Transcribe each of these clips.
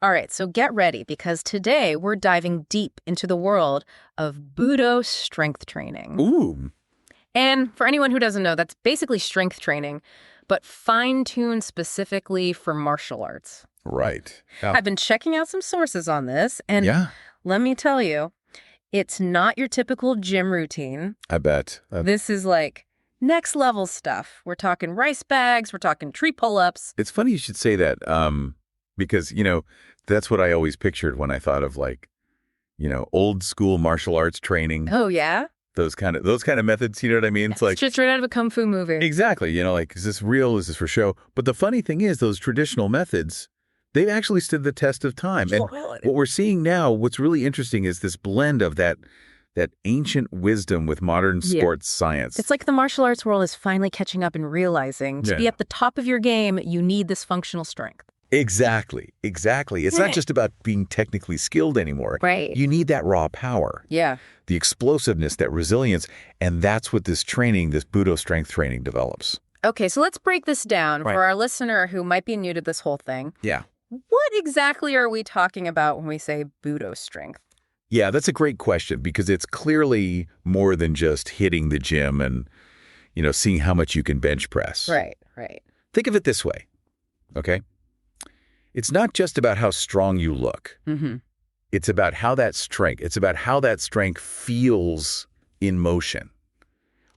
All right, so get ready because today we're diving deep into the world of Budo strength training. Ooh. And for anyone who doesn't know, that's basically strength training, but fine-tuned specifically for martial arts. Right. Yeah. I've been checking out some sources on this, and Yeah, let me tell you, it's not your typical gym routine. I bet. This is like next level stuff. We're talking rice bags, we're talking tree pull-ups. It's funny you should say that because, that's what I always pictured when I thought of old school martial arts training. Oh, yeah? Those kind of methods, you know what I mean? It's like Just right out of a kung fu movie. exactly, is this real? Is this for show? But the funny thing is those traditional methods, they've actually stood the test of time. And what we're seeing now, what's really interesting is this blend of that ancient wisdom with modern sports science. It's like the martial arts world is finally catching up and realizing to be at the top of your game, you need this functional strength. Exactly. It's not just about being technically skilled anymore. Right. You need that raw power. Yeah. The explosiveness, that resilience, and that's what this training, this Budo strength training develops. Okay, so let's break this down for our listener who might be new to this whole thing. Yeah. What exactly are we talking about when we say Budo strength? Yeah, that's a great question because it's clearly more than just hitting the gym and, seeing how much you can bench press. Right. Think of it this way, okay? It's not just about how strong you look. Mm-hmm. It's about how that strength feels in motion.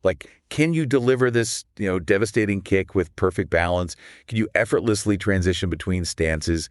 Like, can you deliver this, devastating kick with perfect balance? Can you effortlessly transition between stances,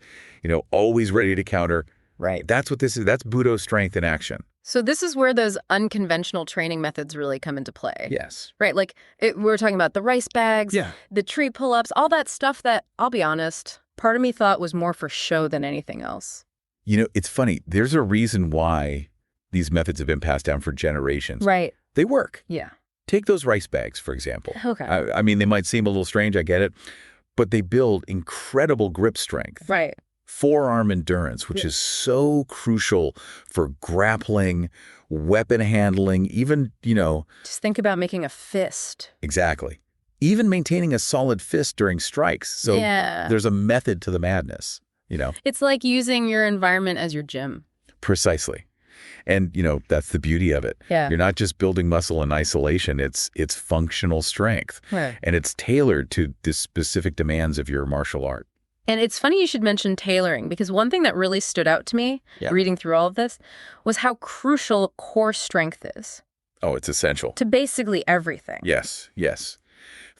always ready to counter? Right. That's what this is. That's Budo strength in action. So this is where those unconventional training methods really come into play. Yes. Right, like we're talking about the rice bags, the tree pull-ups, all that stuff that, I'll be honest, part of me thought was more for show than anything else. It's funny. There's a reason why these methods have been passed down for generations. Right. They work. Yeah. Take those rice bags, for example. Okay. I mean, they might seem a little strange, I get it, but they build incredible grip strength. Right. Forearm endurance, which is so crucial for grappling, weapon handling, even, Just think about making a fist. Exactly. Even maintaining a solid fist during strikes. So there's a method to the madness, It's like using your environment as your gym. Precisely. And, that's the beauty of it. Yeah. You're not just building muscle in isolation. It's functional strength. Right. And it's tailored to the specific demands of your martial art. And it's funny you should mention tailoring, because one thing that really stood out to me reading through all of this was how crucial core strength is. Oh, it's essential. To basically everything. Yes.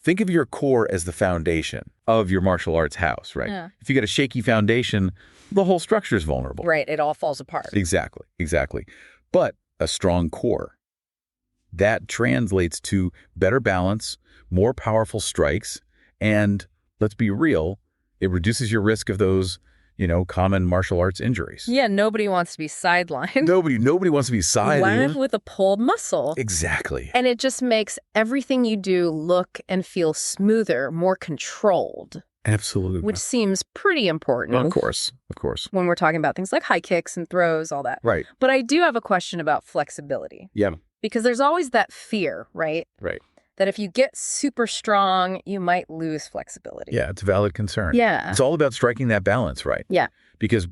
Think of your core as the foundation of your martial arts house, right? Yeah. If you get a shaky foundation, the whole structure is vulnerable. Right, it all falls apart. Exactly. But a strong core, that translates to better balance, more powerful strikes, and let's be real, it reduces your risk of those, common martial arts injuries. Yeah, nobody wants to be sidelined. Nobody wants to be sidelined. Live with a pulled muscle. Exactly. And it just makes everything you do look and feel smoother, more controlled. Absolutely. Which seems pretty important. Of course. When we're talking about things like high kicks and throws, all that. Right. But I do have a question about flexibility. Yeah. Because there's always that fear, right? Right. That if you get super strong, you might lose flexibility. Yeah, it's a valid concern. Yeah. It's all about striking that balance, right? Yeah. Because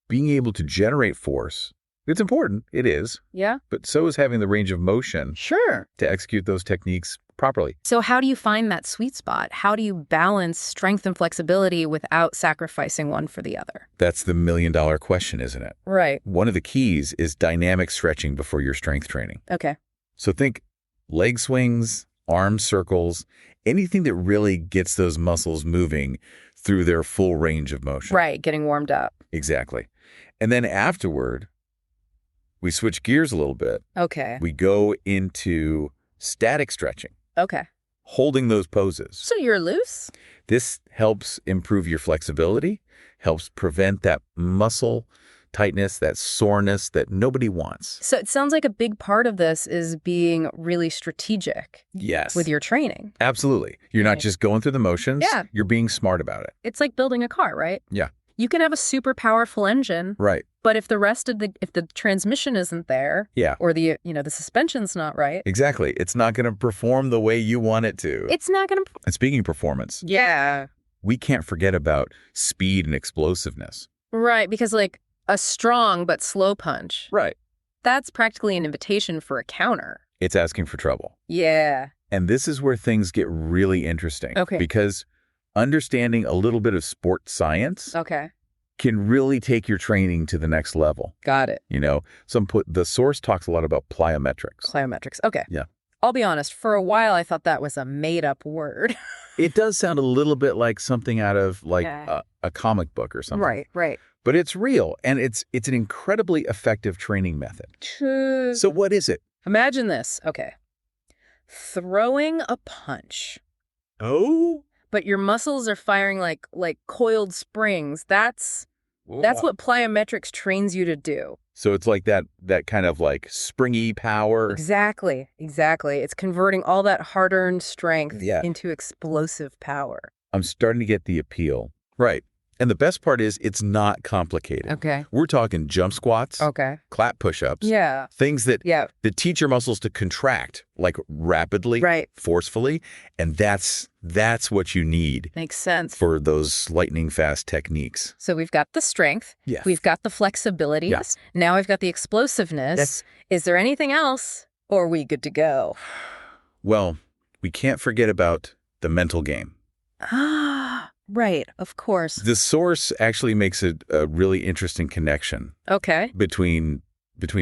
being able to generate force, it's important. It is. Yeah. But so is having the range of motion Sure. to execute those techniques properly. So how do you find that sweet spot? How do you balance strength and flexibility without sacrificing one for the other? That's the million-dollar question, isn't it? Right. One of the keys is dynamic stretching before your strength training. Okay. So think leg swings, arm circles, anything that really gets those muscles moving through their full range of motion. Right, getting warmed up. Exactly. And then afterward, we switch gears a little bit. Okay. We go into static stretching, Okay. holding those poses. So you're loose? This helps improve your flexibility, helps prevent that muscle tightness, that soreness that nobody wants. So it sounds like a big part of this is being really strategic. Yes. With your training. Absolutely. You're not just going through the motions. Yeah. You're being smart about it. It's like building a car, right? Yeah. You can have a super powerful engine, Right. but if the transmission isn't there, Yeah. or the suspension's not right, Exactly. It's not going to perform the way you want it to. it's not going to. And speaking of performance, Yeah. we can't forget about speed and explosiveness. Right, because like a strong but slow punch, Right. that's practically an invitation for a counter. It's asking for trouble. Yeah. And this is where things get really interesting. Okay. Because understanding a little bit of sport science Okay. can really take your training to the next level. Got it. The source talks a lot about plyometrics. Plyometrics. Okay. Yeah. I'll be honest, for a while I thought that was a made-up word. It does sound a little bit like something out of like Yeah. a comic book or something. Right. But it's real, and it's an incredibly effective training method. So what is it? Imagine this. Okay. Throwing a punch. Oh? But your muscles are firing like coiled springs. That's what plyometrics trains you to do. So it's like that kind of like springy power. Exactly. It's converting all that hard-earned strength Yeah. into explosive power. I'm starting to get the appeal. Right. And the best part is it's not complicated. Okay. We're talking jump squats, Okay. clap push-ups, Yeah. things that Yeah. teach your muscles to contract like rapidly, Right. forcefully, and that's what you need Makes sense. for those lightning fast techniques. So we've got the strength. Yeah. We've got the flexibility. Yes. Now I've got the explosiveness. Yes. Is there anything else? Or are we good to go? Well, we can't forget about the mental game. Ah, right. Of course. The source actually makes a really interesting connection Okay. between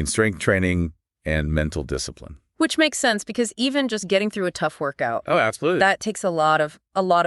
strength training and mental discipline. Which makes sense because even just getting through a tough workout, Oh, absolutely. that takes a lot of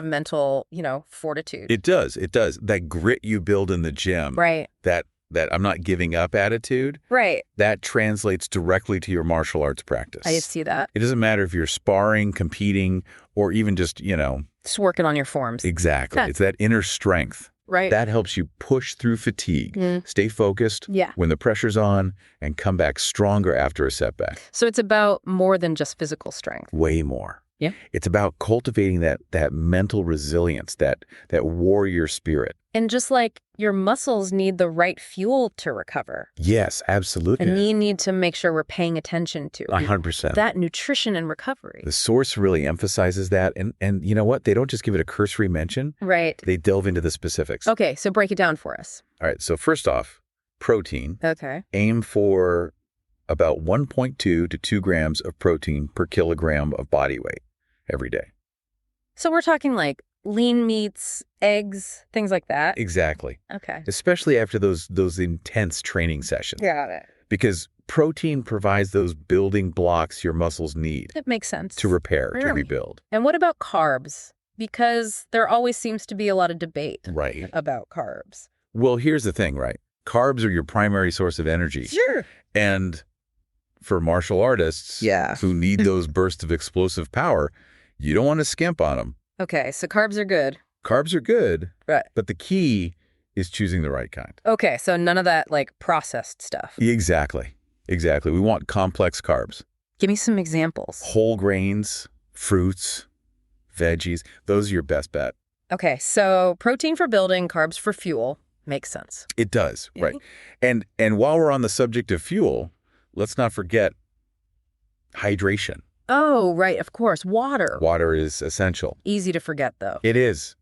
mental, fortitude. It does. That grit you build in the gym. Right. That I'm not giving up attitude. Right. That translates directly to your martial arts practice. I see that. It doesn't matter if you're sparring, competing, or even just, Just working on your forms. Exactly. Yeah. It's that inner strength. Right. That helps you push through fatigue, stay focused Yeah. when the pressure's on, and come back stronger after a setback. So it's about more than just physical strength. Way more. Yeah. It's about cultivating that mental resilience, that warrior spirit. And just like your muscles need the right fuel to recover. Yes, absolutely. And we need to make sure we're paying attention to 100%. that nutrition and recovery. The source really emphasizes that. And you know what? They don't just give it a cursory mention. Right. They delve into the specifics. Okay, so break it down for us. All right. So first off, protein. Okay. Aim for about 1.2 to 2 grams of protein per kilogram of body weight every day. So we're talking like lean meats, eggs, things like that? Exactly. Okay. Especially after those intense training sessions. Got it. Because protein provides those building blocks your muscles need That makes sense. to repair, to Really? rebuild. And what about carbs? Because there always seems to be a lot of debate Right. about carbs. Well, here's the thing, right? Carbs are your primary source of energy. Sure. And for martial artists who need those bursts of explosive power, you don't want to skimp on them. Okay, so carbs are good. Carbs are good, Right. but the key is choosing the right kind. Okay, so none of that like processed stuff. Exactly. We want complex carbs. Give me some examples. Whole grains, fruits, veggies, those are your best bet. Okay, so protein for building, carbs for fuel. Makes sense. It does, right. And while we're on the subject of fuel, let's not forget hydration. Oh, right, of course. Water. Water is essential. Easy to forget, though. It is.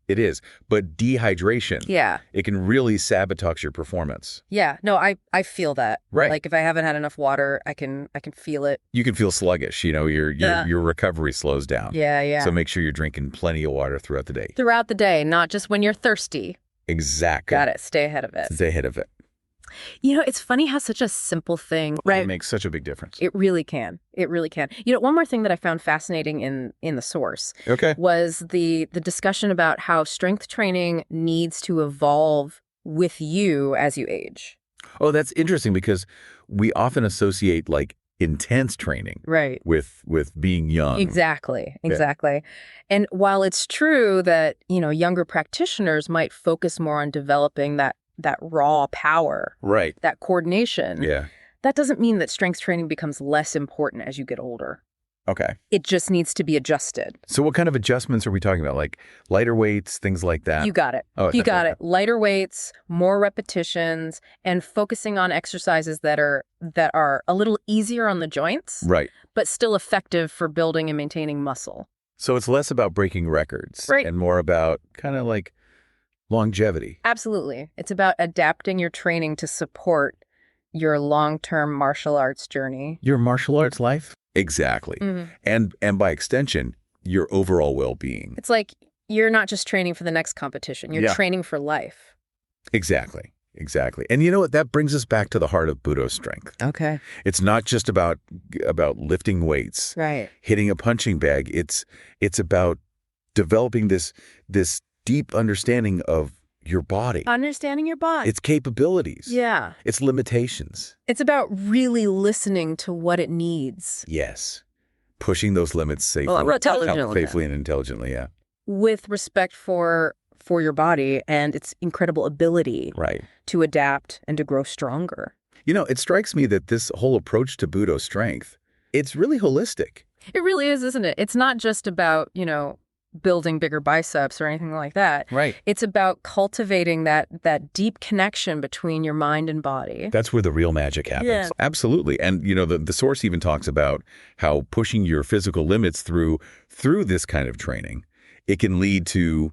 But dehydration, Yeah. it can really sabotage your performance. Yeah. No, I feel that. Right. Like if I haven't had enough water, I can feel it. You can feel sluggish, your recovery slows down. Yeah. So make sure you're drinking plenty of water throughout the day. Throughout the day, not just when you're thirsty. Exactly. Got it. Stay ahead of it. Stay ahead of it. It's funny how such a simple thing, right? It makes such a big difference. It really can. One more thing that I found fascinating in the source Okay. was the discussion about how strength training needs to evolve with you as you age. Oh, that's interesting because we often associate like intense training Right. with being young. Exactly. And while it's true that, younger practitioners might focus more on developing that raw power, Right. that coordination, Yeah. that doesn't mean that strength training becomes less important as you get older. Okay. It just needs to be adjusted. So what kind of adjustments are we talking about? Like lighter weights, things like that? You got it. Oh, You got it. Lighter weights, more repetitions, and focusing on exercises that are a little easier on the joints, Right. but still effective for building and maintaining muscle. So it's less about breaking records Right. and more about kind of like longevity. Absolutely. It's about adapting your training to support your long-term martial arts journey. Your martial arts life? Exactly. Mm-hmm. And by extension, your overall well-being. It's like you're not just training for the next competition. You're training for life. Exactly. Exactly. And you know what? That brings us back to the heart of Budo strength. Okay. It's not just about lifting weights, right, hitting a punching bag. It's about developing this deep understanding of your body. Understanding your body. Its capabilities. Yeah. Its limitations. It's about really listening to what it needs. Yes. Pushing those limits safely. Safely and intelligently, yeah. With respect for your body and its incredible ability to adapt and to grow stronger. You know, it strikes me that this whole approach to Budo strength, it's really holistic. It really is, isn't it? It's not just about, building bigger biceps or anything like that. Right. It's about cultivating that deep connection between your mind and body. That's where the real magic happens. Yeah. Absolutely. And, the source even talks about how pushing your physical limits through this kind of training, it can lead to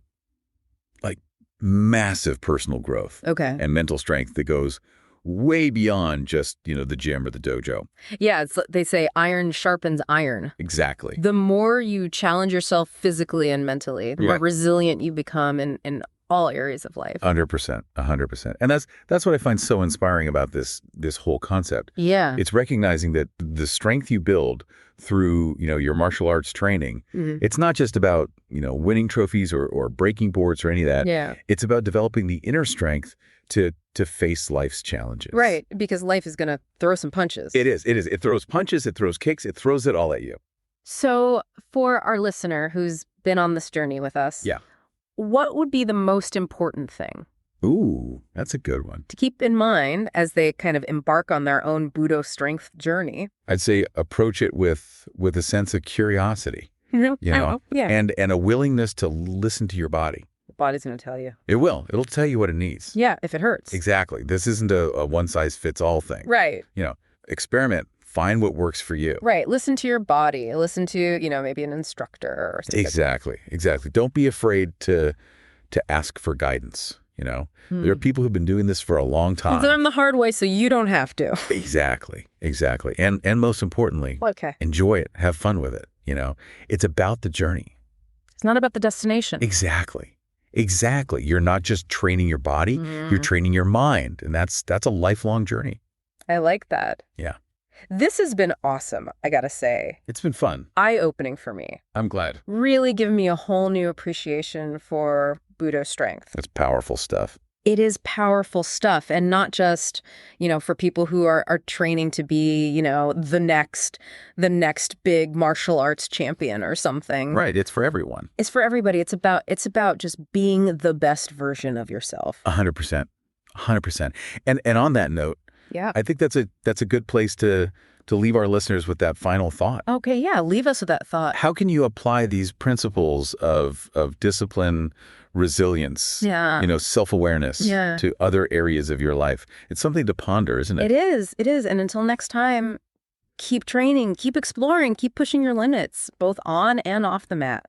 massive personal growth and mental strength that goes way beyond just, the gym or the dojo. Yeah, they say iron sharpens iron. Exactly. The more you challenge yourself physically and mentally, the more resilient you become in all areas of life. 100%. 100%. And that's what I find so inspiring about this whole concept. Yeah. It's recognizing that the strength you build through, your martial arts training, it's not just about, winning trophies or breaking boards or any of that. Yeah. It's about developing the inner strength to face life's challenges. Right, because life is going to throw some punches. It is. It throws punches, it throws kicks, it throws it all at you. So for our listener who's been on this journey with us, what would be the most important thing? Ooh, that's a good one. To keep in mind as they kind of embark on their own Budo strength journey. I'd say approach it with a sense of curiosity, and a willingness to listen to your body. The body's going to tell you. It will. It'll tell you what it needs. Yeah, if it hurts. Exactly. This isn't a one-size-fits-all thing. Right. Experiment. Find what works for you. Right. Listen to your body. Listen to, maybe an instructor or something. Exactly. Don't be afraid to ask for guidance. There are people who've been doing this for a long time. Learn the hard way so you don't have to. Exactly. And most importantly, enjoy it. Have fun with it. It's about the journey. It's not about the destination. Exactly. You're not just training your body, you're training your mind. And that's a lifelong journey. I like that. Yeah. This has been awesome, I gotta say. It's been fun. Eye-opening for me. I'm glad. Really giving me a whole new appreciation for Budo strength. That's powerful stuff. It is powerful stuff, and not just, for people who are training to be, the next big martial arts champion or something. Right. It's for everyone. It's for everybody. It's about just being the best version of yourself. 100%. 100%. And on that note, I think that's a good place to leave our listeners with that final thought. Okay, yeah, leave us with that thought. How can you apply these principles of discipline, resilience, self-awareness to other areas of your life? It's something to ponder, isn't it? It is. And until next time, keep training, keep exploring, keep pushing your limits, both on and off the mat.